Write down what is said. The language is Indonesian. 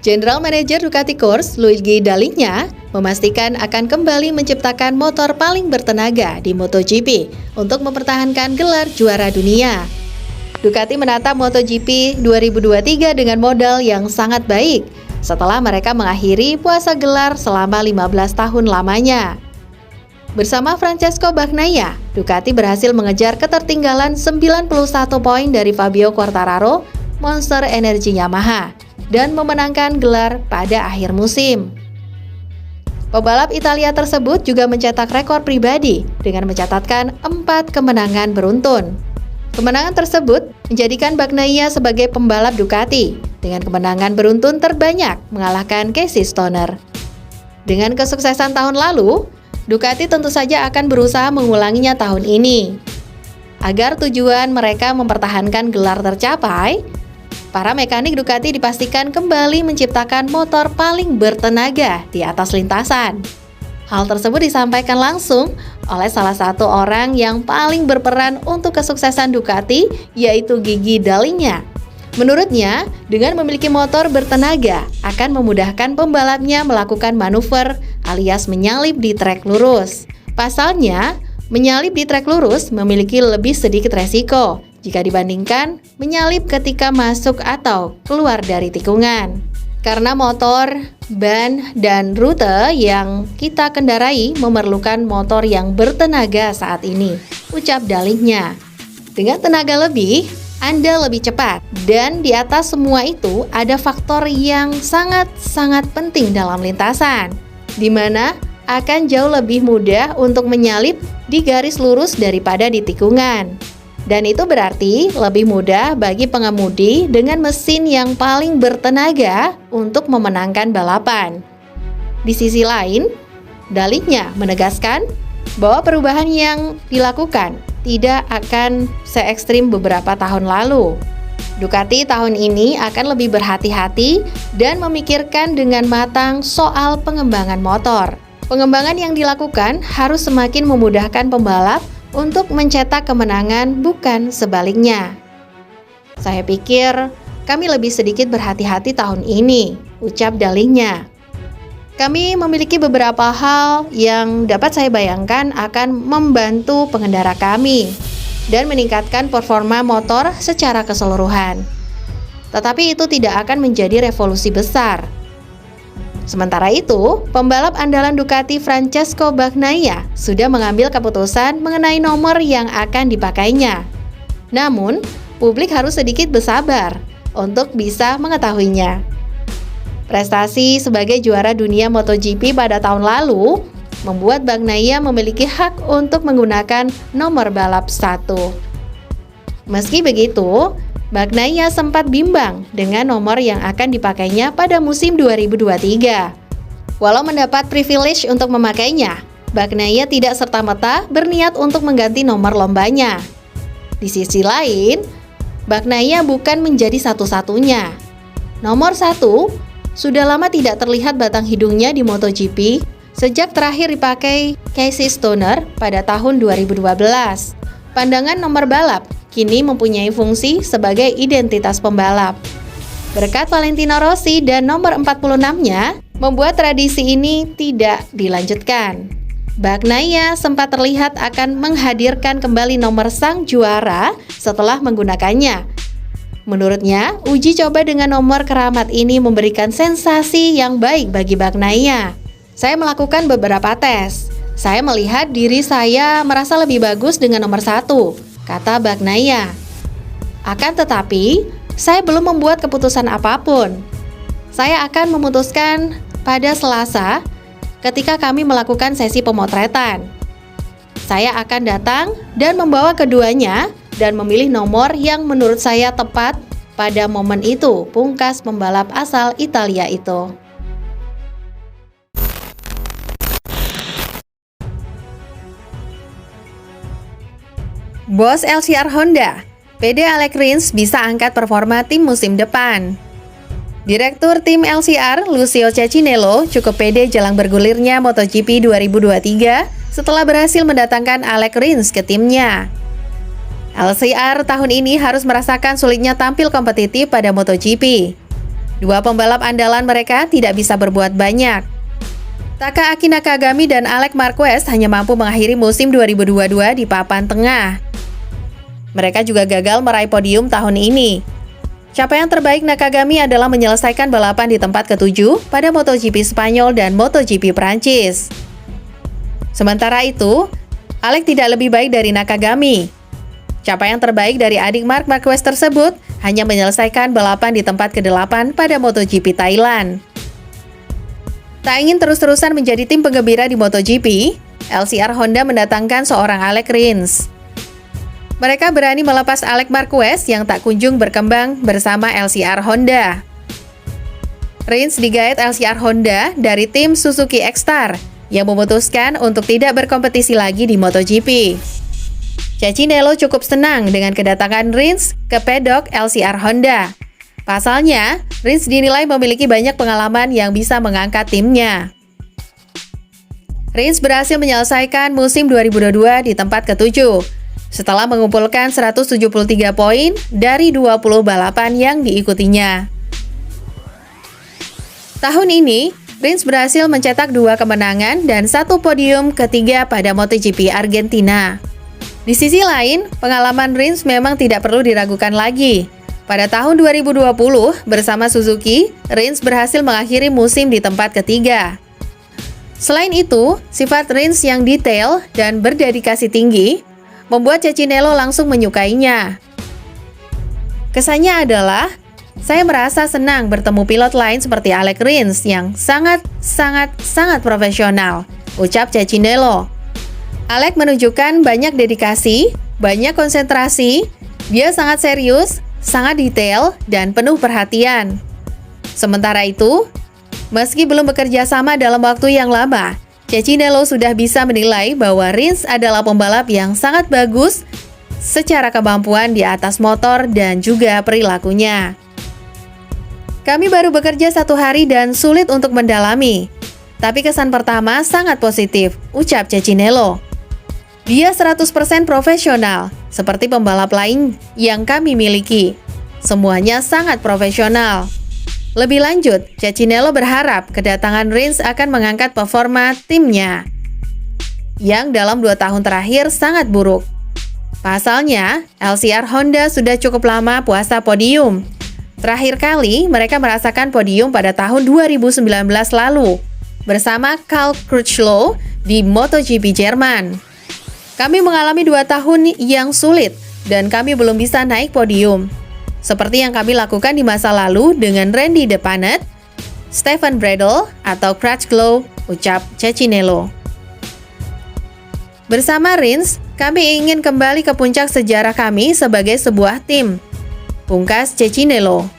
General Manager Ducati Corse, Luigi Dall'Igna, memastikan akan kembali menciptakan motor paling bertenaga di MotoGP untuk mempertahankan gelar juara dunia. Ducati menatap MotoGP 2023 dengan modal yang sangat baik setelah mereka mengakhiri puasa gelar selama 15 tahun lamanya. Bersama Francesco Bagnaia, Ducati berhasil mengejar ketertinggalan 91 poin dari Fabio Quartararo, Monster Energy Yamaha, dan memenangkan gelar pada akhir musim. Pebalap Italia tersebut juga mencetak rekor pribadi dengan mencatatkan 4 kemenangan beruntun. Kemenangan tersebut menjadikan Bagnaia sebagai pembalap Ducati dengan kemenangan beruntun terbanyak mengalahkan Casey Stoner. Dengan kesuksesan tahun lalu, Ducati tentu saja akan berusaha mengulanginya tahun ini. Agar tujuan mereka mempertahankan gelar tercapai, para mekanik Ducati dipastikan kembali menciptakan motor paling bertenaga di atas lintasan. Hal tersebut disampaikan langsung oleh salah satu orang yang paling berperan untuk kesuksesan Ducati, yaitu Gigi Dall'Igna. Menurutnya, dengan memiliki motor bertenaga akan memudahkan pembalapnya melakukan manuver alias menyalip di trek lurus. Pasalnya, menyalip di trek lurus memiliki lebih sedikit resiko jika dibandingkan menyalip ketika masuk atau keluar dari tikungan. Karena motor, ban, dan rute yang kita kendarai memerlukan motor yang bertenaga saat ini, ucap Dall'Igna. Dengan tenaga lebih, Anda lebih cepat. Dan di atas semua itu ada faktor yang sangat-sangat penting dalam lintasan, di mana akan jauh lebih mudah untuk menyalip di garis lurus daripada di tikungan. Dan itu berarti lebih mudah bagi pengemudi dengan mesin yang paling bertenaga untuk memenangkan balapan. Di sisi lain, Dall'Igna menegaskan bahwa perubahan yang dilakukan tidak akan se-ekstrim beberapa tahun lalu. Ducati tahun ini akan lebih berhati-hati dan memikirkan dengan matang soal pengembangan motor. Pengembangan yang dilakukan harus semakin memudahkan pembalap untuk mencetak kemenangan, bukan sebaliknya. Saya pikir kami lebih sedikit berhati-hati tahun ini, ucap Dall'Igna. Kami memiliki beberapa hal yang dapat saya bayangkan akan membantu pengendara kami dan meningkatkan performa motor secara keseluruhan. Tetapi itu tidak akan menjadi revolusi besar. Sementara itu, pembalap andalan Ducati Francesco Bagnaia sudah mengambil keputusan mengenai nomor yang akan dipakainya. Namun, publik harus sedikit bersabar untuk bisa mengetahuinya. Prestasi sebagai juara dunia MotoGP pada tahun lalu membuat Bagnaia memiliki hak untuk menggunakan nomor balap 1. Meski begitu, Bagnaia sempat bimbang dengan nomor yang akan dipakainya pada musim 2023. Walau mendapat privilege untuk memakainya, Bagnaia tidak serta-merta berniat untuk mengganti nomor lombanya. Di sisi lain, Bagnaia bukan menjadi satu-satunya. Nomor 1 sudah lama tidak terlihat batang hidungnya di MotoGP sejak terakhir dipakai Casey Stoner pada tahun 2012. Pandangan nomor balap kini mempunyai fungsi sebagai identitas pembalap. Berkat Valentino Rossi dan nomor 46-nya, membuat tradisi ini tidak dilanjutkan. Bagnaia sempat terlihat akan menghadirkan kembali nomor sang juara setelah menggunakannya. Menurutnya, uji coba dengan nomor keramat ini memberikan sensasi yang baik bagi Bagnaia. Saya melakukan beberapa tes. Saya melihat diri saya merasa lebih bagus dengan nomor 1, kata Bagnaia. Akan tetapi, saya belum membuat keputusan apapun. Saya akan memutuskan pada Selasa ketika kami melakukan sesi pemotretan. Saya akan datang dan membawa keduanya dan memilih nomor yang menurut saya tepat pada momen itu, pungkas pembalap asal Italia itu. Bos LCR Honda, PD Alex Rins bisa angkat performa tim musim depan. Direktur tim LCR, Lucio Cecchinello, cukup pede jelang bergulirnya MotoGP 2023 setelah berhasil mendatangkan Alex Rins ke timnya. LCR tahun ini harus merasakan sulitnya tampil kompetitif pada MotoGP. Dua pembalap andalan mereka tidak bisa berbuat banyak. Takaaki Nakagami dan Alex Marquez hanya mampu mengakhiri musim 2022 di papan tengah. Mereka juga gagal meraih podium tahun ini. Capaian terbaik Nakagami adalah menyelesaikan balapan di tempat ke-7 pada MotoGP Spanyol dan MotoGP Prancis. Sementara itu, Alex tidak lebih baik dari Nakagami. Capaian terbaik dari adik Marc Marquez tersebut hanya menyelesaikan balapan di tempat ke-8 pada MotoGP Thailand. Tak ingin terus-terusan menjadi tim penggembira di MotoGP, LCR Honda mendatangkan seorang Alex Rins. Mereka berani melepas Alex Marquez yang tak kunjung berkembang bersama LCR Honda. Rins digait LCR Honda dari tim Suzuki X-Star yang memutuskan untuk tidak berkompetisi lagi di MotoGP. Cecchinello cukup senang dengan kedatangan Rins ke pedok LCR Honda. Pasalnya, Rins dinilai memiliki banyak pengalaman yang bisa mengangkat timnya. Rins berhasil menyelesaikan musim 2022 di tempat ke-7 setelah mengumpulkan 173 poin dari 20 balapan yang diikutinya. Tahun ini, Rins berhasil mencetak 2 kemenangan dan 1 podium ketiga pada MotoGP Argentina. Di sisi lain, pengalaman Rins memang tidak perlu diragukan lagi. Pada tahun 2020, bersama Suzuki, Rins berhasil mengakhiri musim di tempat ketiga. Selain itu, sifat Rins yang detail dan berdedikasi tinggi membuat Cecchinello langsung menyukainya. Kesannya adalah, saya merasa senang bertemu pilot lain seperti Alex Rins yang sangat profesional, ucap Cecchinello. Alex menunjukkan banyak dedikasi, banyak konsentrasi, dia sangat serius, sangat detail, dan penuh perhatian. Sementara itu, meski belum bekerja sama dalam waktu yang lama, Cecchinello sudah bisa menilai bahwa Rins adalah pembalap yang sangat bagus secara kemampuan di atas motor dan juga perilakunya. Kami baru bekerja 1 hari dan sulit untuk mendalami. Tapi kesan pertama sangat positif, ucap Cecchinello. Dia 100% profesional, seperti pembalap lain yang kami miliki. Semuanya sangat profesional. Lebih lanjut, Cecchinello berharap kedatangan Rins akan mengangkat performa timnya yang dalam 2 tahun terakhir sangat buruk. Pasalnya, LCR Honda sudah cukup lama puasa podium. Terakhir kali mereka merasakan podium pada tahun 2019 lalu bersama Karl Crutchlow di MotoGP Jerman. Kami mengalami 2 tahun yang sulit dan kami belum bisa naik podium. Seperti yang kami lakukan di masa lalu dengan Randy Depanet, Stefan Bradl, atau Crutchlow, ucap Cecchinello. Bersama Rins, kami ingin kembali ke puncak sejarah kami sebagai sebuah tim, pungkas Cecchinello.